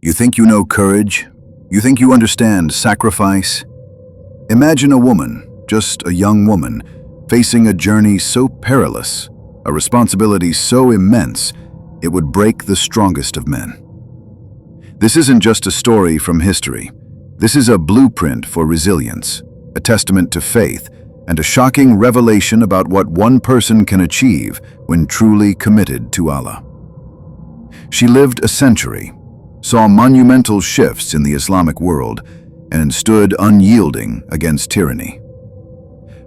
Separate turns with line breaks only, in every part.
You think you know courage? You think you understand sacrifice? Imagine a woman, just a young woman, facing a journey so perilous, a responsibility so immense, it would break the strongest of men. This isn't just a story from history. This is a blueprint for resilience, a testament to faith, and a shocking revelation about what one person can achieve when truly committed to Allah. She lived a century, saw monumental shifts in the Islamic world, and stood unyielding against tyranny.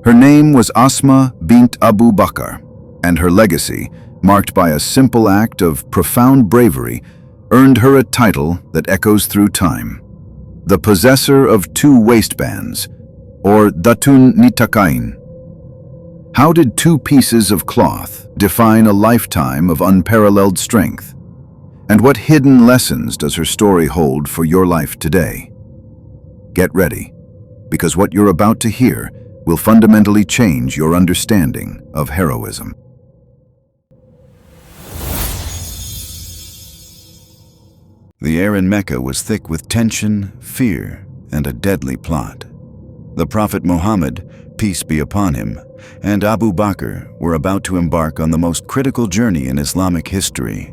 Her name was Asma bint Abu Bakr, and her legacy, marked by a simple act of profound bravery, earned her a title that echoes through time: the Possessor of Two Waistbands, or Dhatun Nitaqayn. How did two pieces of cloth define a lifetime of unparalleled strength? And what hidden lessons does her story hold for your life today? Get ready, because what you're about to hear will fundamentally change your understanding of heroism.
The air in Mecca was thick with tension, fear, and a deadly plot. The Prophet Muhammad, peace be upon him, and Abu Bakr were about to embark on the most critical journey in Islamic history,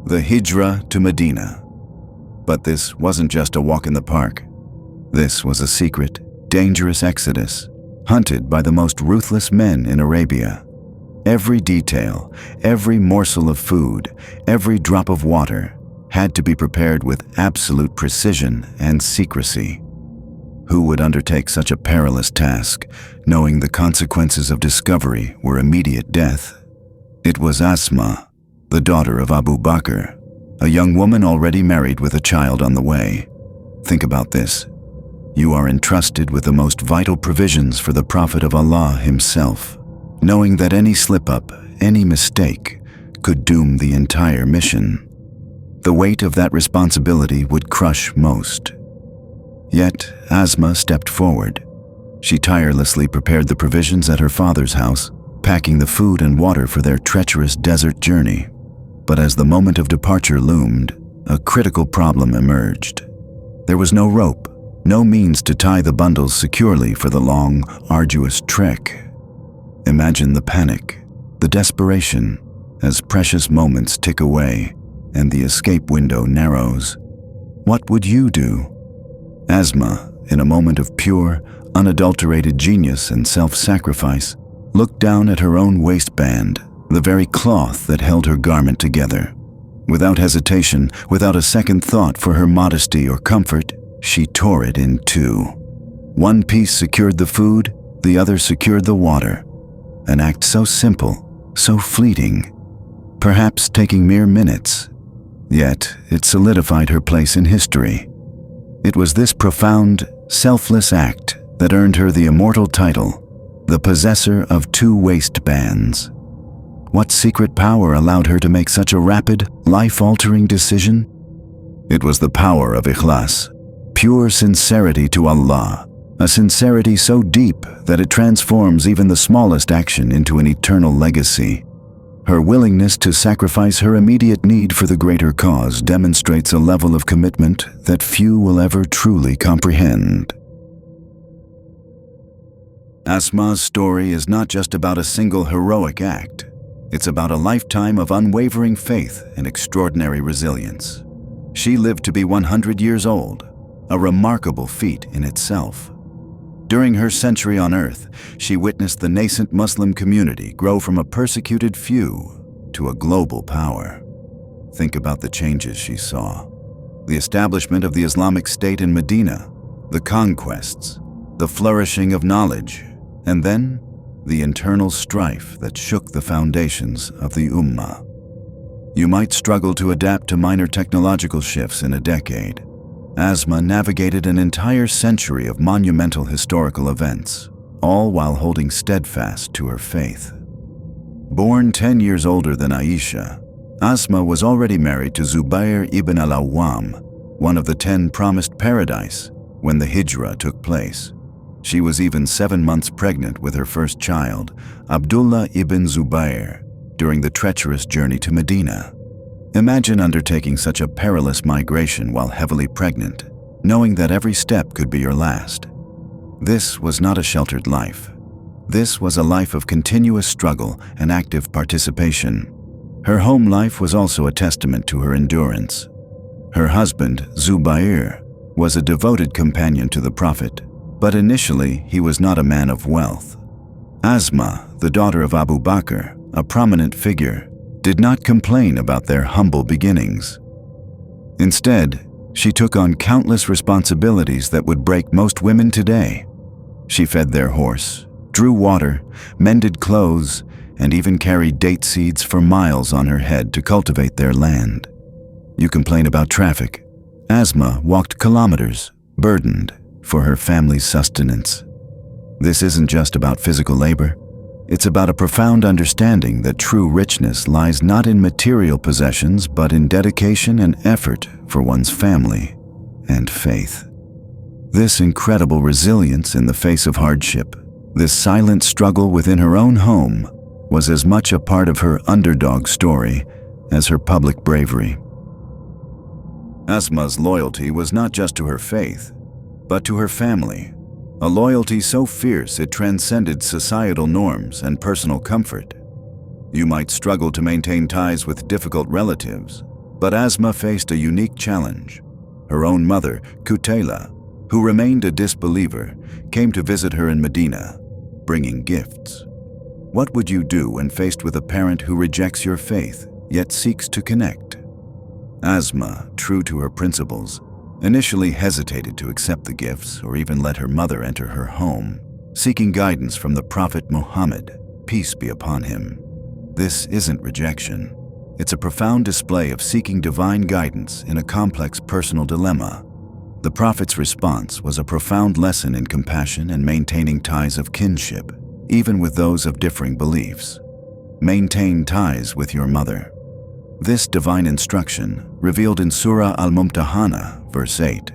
the Hijrah to Medina. But this wasn't just a walk in the park. This was a secret, dangerous exodus, hunted by the most ruthless men in Arabia. Every detail, every morsel of food, every drop of water had to be prepared with absolute precision and secrecy. Who would undertake such a perilous task, knowing the consequences of discovery were immediate death? It was Asma, the daughter of Abu Bakr, a young woman already married with a child on the way. Think about this. You are entrusted with the most vital provisions for the Prophet of Allah himself, knowing that any slip-up, any mistake, could doom the entire mission. The weight of that responsibility would crush most. Yet, Asma stepped forward. She tirelessly prepared the provisions at her father's house, packing the food and water for their treacherous desert journey. But as the moment of departure loomed, a critical problem emerged. There was no rope, no means to tie the bundles securely for the long, arduous trek. Imagine the panic, the desperation, as precious moments tick away and the escape window narrows. What would you do? Asma, in a moment of pure, unadulterated genius and self-sacrifice, looked down at her own waistband, the very cloth that held her garment together. Without hesitation, without a second thought for her modesty or comfort, she tore it in two. One piece secured the food, the other secured the water. An act so simple, so fleeting, perhaps taking mere minutes. Yet it solidified her place in history. It was this profound, selfless act that earned her the immortal title, the Possessor of Two Waistbands. What secret power allowed her to make such a rapid, life-altering decision? It was the power of ikhlas, pure sincerity to Allah, a sincerity so deep that it transforms even the smallest action into an eternal legacy. Her willingness to sacrifice her immediate need for the greater cause demonstrates a level of commitment that few will ever truly comprehend. Asma's story is not just about a single heroic act. It's about a lifetime of unwavering faith and extraordinary resilience. She lived to be 100 years old, a remarkable feat in itself. During her century on Earth, she witnessed the nascent Muslim community grow from a persecuted few to a global power. Think about the changes she saw. The establishment of the Islamic State in Medina, the conquests, the flourishing of knowledge, and then the internal strife that shook the foundations of the Ummah. You might struggle to adapt to minor technological shifts in a decade. Asma navigated an entire century of monumental historical events, all while holding steadfast to her faith. Born 10 years older than Aisha, Asma was already married to Zubair ibn Al-Awwam, one of the 10 promised paradise, when the Hijrah took place. She was even 7 months pregnant with her first child, Abdullah ibn Zubair, during the treacherous journey to Medina. Imagine undertaking such a perilous migration while heavily pregnant, knowing that every step could be your last. This was not a sheltered life. This was a life of continuous struggle and active participation. Her home life was also a testament to her endurance. Her husband, Zubair, was a devoted companion to the Prophet, but initially he was not a man of wealth. Asma, the daughter of Abu Bakr, a prominent figure, did not complain about their humble beginnings. Instead, she took on countless responsibilities that would break most women today. She fed their horse, drew water, mended clothes, and even carried date seeds for miles on her head to cultivate their land. You complain about traffic. Asma walked kilometers, burdened, for her family's sustenance. This isn't just about physical labor. It's about a profound understanding that true richness lies not in material possessions but in dedication and effort for one's family and faith. This incredible resilience in the face of hardship, this silent struggle within her own home, was as much a part of her underdog story as her public bravery. Asma's loyalty was not just to her faith, but to her family, a loyalty so fierce it transcended societal norms and personal comfort. You might struggle to maintain ties with difficult relatives, but Asma faced a unique challenge. Her own mother, Qutayla, who remained a disbeliever, came to visit her in Medina, bringing gifts. What would you do when faced with a parent who rejects your faith, yet seeks to connect? Asma, true to her principles, initially hesitated to accept the gifts or even let her mother enter her home, seeking guidance from the Prophet Muhammad, peace be upon him. This isn't rejection. It's a profound display of seeking divine guidance in a complex personal dilemma. The Prophet's response was a profound lesson in compassion and maintaining ties of kinship, even with those of differing beliefs. Maintain ties with your mother. This divine instruction, revealed in Surah Al-Mumtahana, verse 8,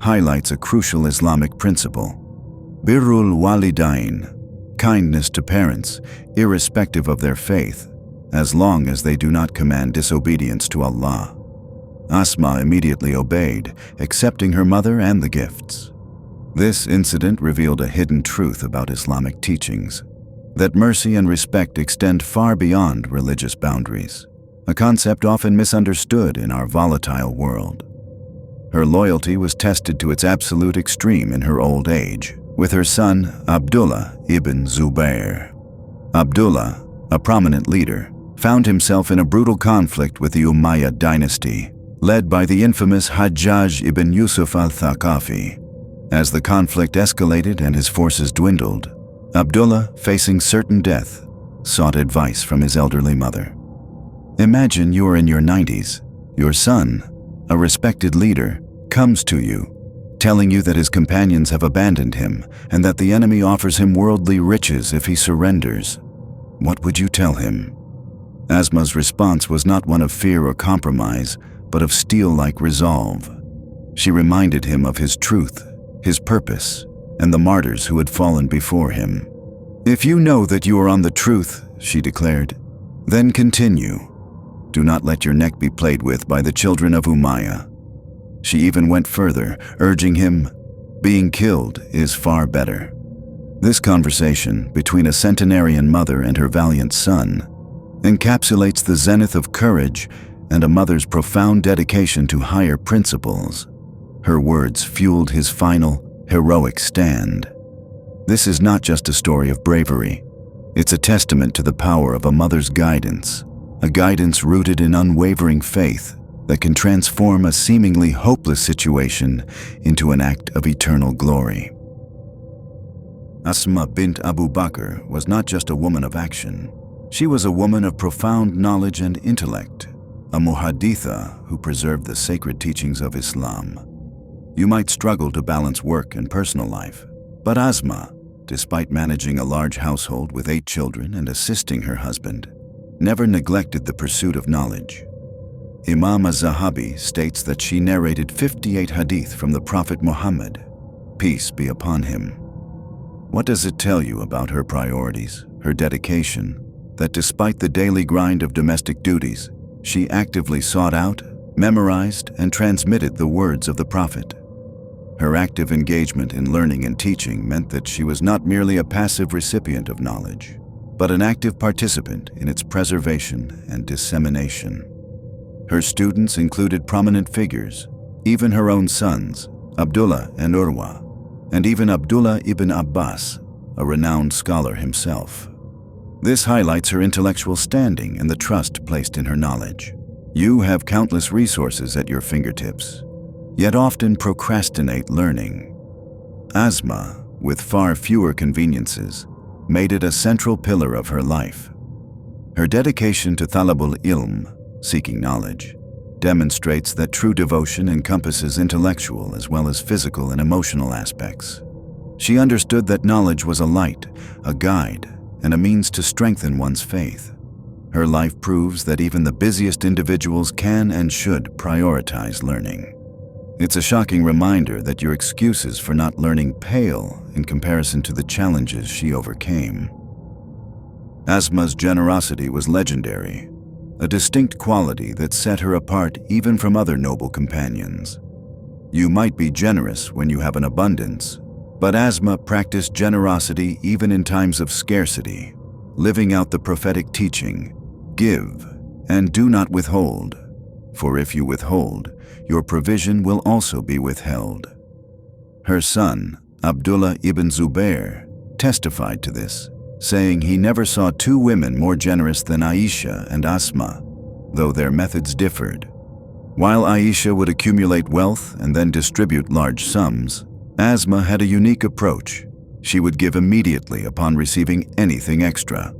highlights a crucial Islamic principle. Birrul walidain, kindness to parents, irrespective of their faith, as long as they do not command disobedience to Allah. Asma immediately obeyed, accepting her mother and the gifts. This incident revealed a hidden truth about Islamic teachings, that mercy and respect extend far beyond religious boundaries, a concept often misunderstood in our volatile world. Her loyalty was tested to its absolute extreme in her old age, with her son Abdullah ibn Zubair. Abdullah, a prominent leader, found himself in a brutal conflict with the Umayyad dynasty, led by the infamous Hajjaj ibn Yusuf al-Thaqafi. As the conflict escalated and his forces dwindled, Abdullah, facing certain death, sought advice from his elderly mother. Imagine you are in your 90s. Your son, a respected leader, comes to you, telling you that his companions have abandoned him and that the enemy offers him worldly riches if he surrenders. What would you tell him? Asma's response was not one of fear or compromise, but of steel-like resolve. She reminded him of his truth, his purpose, and the martyrs who had fallen before him. "If you know that you are on the truth," she declared, "then continue. Do not let your neck be played with by the children of Umayyah." She even went further, urging him, "Being killed is far better." This conversation between a centenarian mother and her valiant son encapsulates the zenith of courage and a mother's profound dedication to higher principles. Her words fueled his final, heroic stand. This is not just a story of bravery. It's a testament to the power of a mother's guidance, a guidance rooted in unwavering faith that can transform a seemingly hopeless situation into an act of eternal glory. Asma bint Abu Bakr was not just a woman of action. She was a woman of profound knowledge and intellect, a muhadditha who preserved the sacred teachings of Islam. You might struggle to balance work and personal life, but Asma, despite managing a large household with 8 children and assisting her husband, never neglected the pursuit of knowledge. Imam az-Zahabi states that she narrated 58 hadith from the Prophet Muhammad, peace be upon him. What does it tell you about her priorities, her dedication, that despite the daily grind of domestic duties, She actively sought out, memorized, and transmitted the words of the Prophet. Her active engagement in learning and teaching meant that she was not merely a passive recipient of knowledge, but an active participant in its preservation and dissemination. Her students included prominent figures, even her own sons, Abdullah and Urwa, and even Abdullah ibn Abbas, a renowned scholar himself. This highlights her intellectual standing and the trust placed in her knowledge. You have countless resources at your fingertips, yet often procrastinate learning. Asma, with far fewer conveniences, made it a central pillar of her life. Her dedication to talabul ilm, seeking knowledge, demonstrates that true devotion encompasses intellectual as well as physical and emotional aspects. She understood that knowledge was a light, a guide, and a means to strengthen one's faith. Her life proves that even the busiest individuals can and should prioritize learning. It's a shocking reminder that your excuses for not learning pale in comparison to the challenges she overcame. Asma's generosity was legendary, a distinct quality that set her apart even from other noble companions. You might be generous when you have an abundance, but Asma practiced generosity even in times of scarcity, living out the prophetic teaching, "Give, and do not withhold, for if you withhold, your provision will also be withheld." Her son, Abdullah ibn Zubair, testified to this, saying he never saw two women more generous than Aisha and Asma, though their methods differed. While Aisha would accumulate wealth and then distribute large sums, Asma had a unique approach. She would give immediately upon receiving anything extra.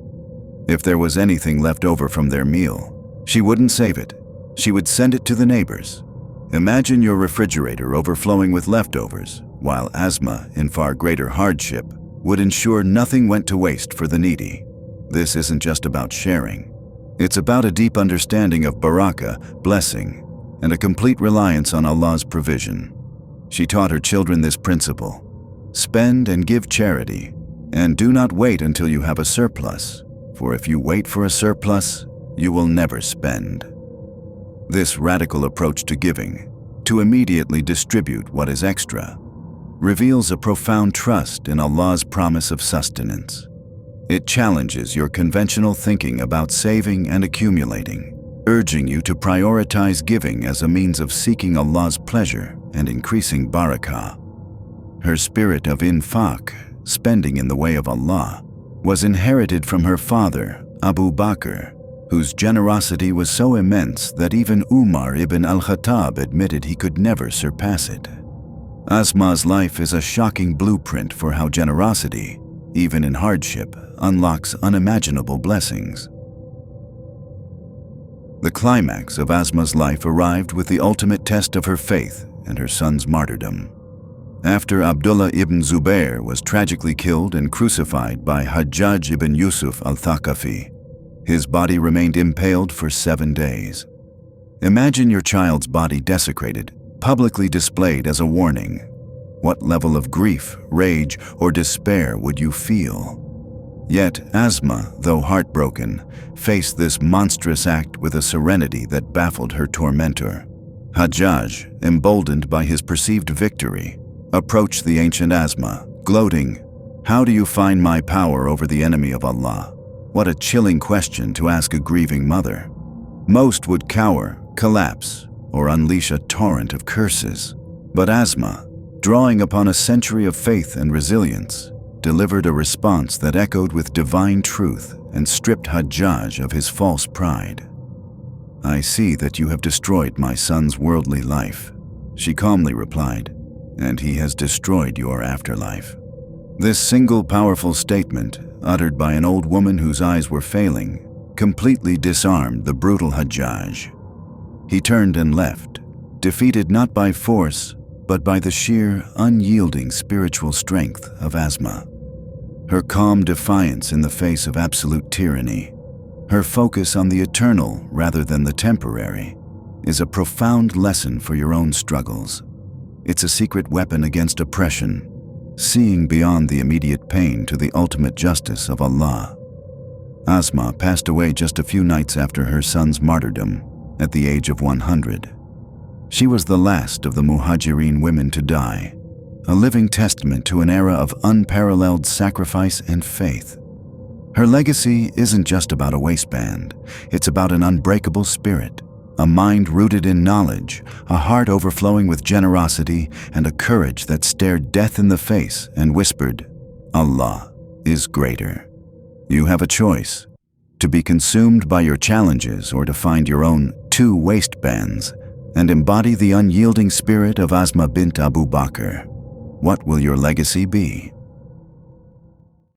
If there was anything left over from their meal, she wouldn't save it. She would send it to the neighbors. Imagine your refrigerator overflowing with leftovers, while Asma, in far greater hardship, would ensure nothing went to waste for the needy. This isn't just about sharing. It's about a deep understanding of barakah, blessing, and a complete reliance on Allah's provision. She taught her children this principle: spend and give charity, and do not wait until you have a surplus, for if you wait for a surplus, you will never spend. This radical approach to giving, to immediately distribute what is extra, reveals a profound trust in Allah's promise of sustenance. It challenges your conventional thinking about saving and accumulating, urging you to prioritize giving as a means of seeking Allah's pleasure and increasing barakah. Her spirit of infaq, spending in the way of Allah, was inherited from her father, Abu Bakr, whose generosity was so immense that even Umar ibn al-Khattab admitted he could never surpass it. Asma's life is a shocking blueprint for how generosity, even in hardship, unlocks unimaginable blessings. The climax of Asma's life arrived with the ultimate test of her faith and her son's martyrdom. After Abdullah ibn Zubair was tragically killed and crucified by Hajjaj ibn Yusuf al-Thaqafi, his body remained impaled for 7 days. Imagine your child's body desecrated, publicly displayed as a warning. What level of grief, rage, or despair would you feel? Yet Asma, though heartbroken, faced this monstrous act with a serenity that baffled her tormentor. Hajjaj, emboldened by his perceived victory, approached the ancient Asma, gloating, "How do you find my power over the enemy of Allah?" What a chilling question to ask a grieving mother. Most would cower, collapse, or unleash a torrent of curses. But Asma, drawing upon a century of faith and resilience, delivered a response that echoed with divine truth and stripped Hajjaj of his false pride. "I see that you have destroyed my son's worldly life," she calmly replied, "and he has destroyed your afterlife." This single powerful statement, uttered by an old woman whose eyes were failing, completely disarmed the brutal Hajjaj. He turned and left, defeated not by force, but by the sheer, unyielding spiritual strength of Asma. Her calm defiance in the face of absolute tyranny, her focus on the eternal rather than the temporary, is a profound lesson for your own struggles. It's a secret weapon against oppression, seeing beyond the immediate pain to the ultimate justice of Allah. Asma passed away just a few nights after her son's martyrdom, at the age of 100. She was the last of the Muhajirin women to die, a living testament to an era of unparalleled sacrifice and faith. Her legacy isn't just about a waistband, it's about an unbreakable spirit, a mind rooted in knowledge, a heart overflowing with generosity, and a courage that stared death in the face and whispered, "Allah is greater." You have a choice: to be consumed by your challenges or to find your own two waistbands and embody the unyielding spirit of Asma bint Abu Bakr. What will your legacy be?